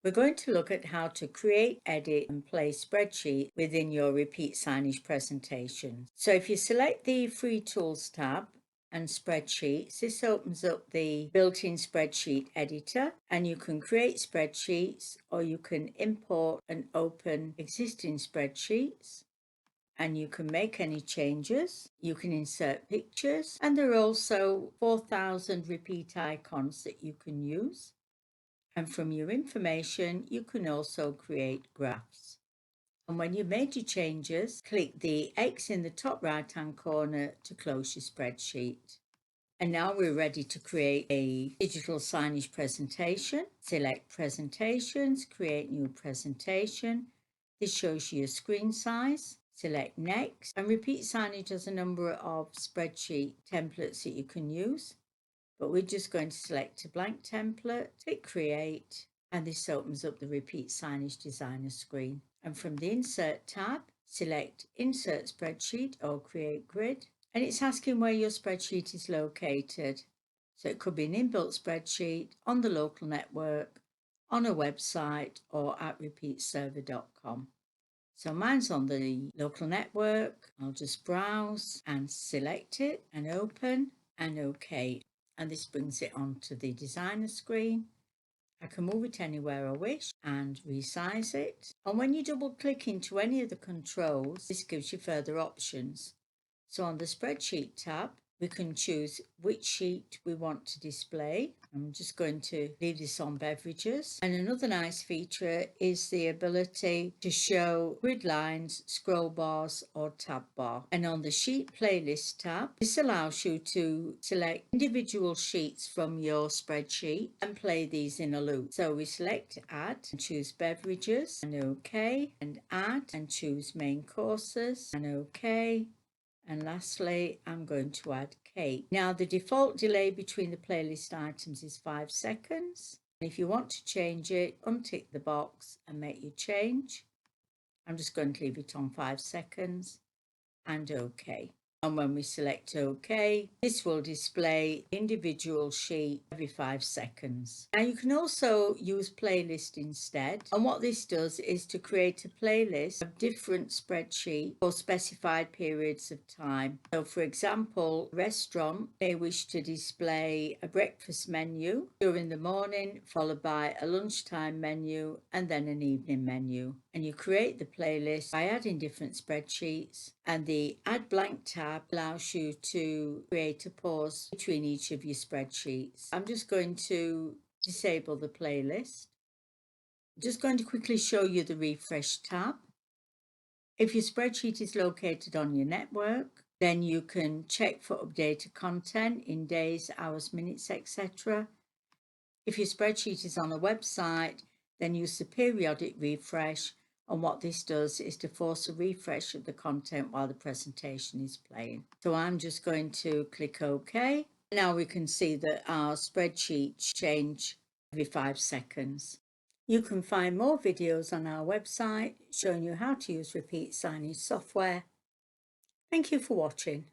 We're going to look at how to create, edit and play spreadsheets within your Repeat Signage presentation. So if you select the Free Tools tab and Spreadsheets, this opens up the built-in Spreadsheet Editor, and you can create spreadsheets or you can import and open existing spreadsheets. And you can make any changes, you can insert pictures, and there are also 4,000 repeat icons that you can use. And from your information, you can also create graphs. And when you've made your changes, click the X in the top right-hand corner to close your spreadsheet. And now we're ready to create a digital signage presentation. Select Presentations, Create New Presentation. This shows you your screen size. Select Next, and Repeat Signage has a number of spreadsheet templates that you can use. But we're just going to select a blank template, click Create, and this opens up the Repeat Signage Designer screen. And from the Insert tab, select Insert Spreadsheet or Create Grid, and it's asking where your spreadsheet is located. So it could be an inbuilt spreadsheet, on the local network, on a website, or at repeatserver.com. So mine's on the local network. I'll just browse and select it and open and OK. And this brings it onto the designer screen. I can move it anywhere I wish and resize it. And when you double click into any of the controls, this gives you further options. So on the Spreadsheet tab, we can choose which sheet we want to display. I'm just going to leave this on beverages. And another nice feature is the ability to show grid lines, scroll bars or tab bar. And on the Sheet Playlist tab, this allows you to select individual sheets from your spreadsheet and play these in a loop. So we select Add and choose Beverages and OK, and Add and choose Main Courses and OK. And lastly, I'm going to add cake. Now, the default delay between the playlist items is 5 seconds. If you want to change it, untick the box and make your change. I'm just going to leave it on 5 seconds and OK. And when we select OK, this will display individual sheet every 5 seconds. Now you can also use playlist instead. And what this does is to create a playlist of different spreadsheets for specified periods of time. So for example, a restaurant may wish to display a breakfast menu during the morning, followed by a lunchtime menu and then an evening menu. And you create the playlist by adding different spreadsheets, and the Add Blank tab allows you to create a pause between each of your spreadsheets. I'm just going to disable the playlist. I'm just going to quickly show you the Refresh tab. If your spreadsheet is located on your network, then you can check for updated content in days, hours, minutes, etc. If your spreadsheet is on a website, then use the periodic refresh, and what this does is to force a refresh of the content while the presentation is playing. So I'm just going to click OK. Now we can see that our spreadsheets change every 5 seconds. You can find more videos on our website showing you how to use Repeat Signage software. Thank you for watching.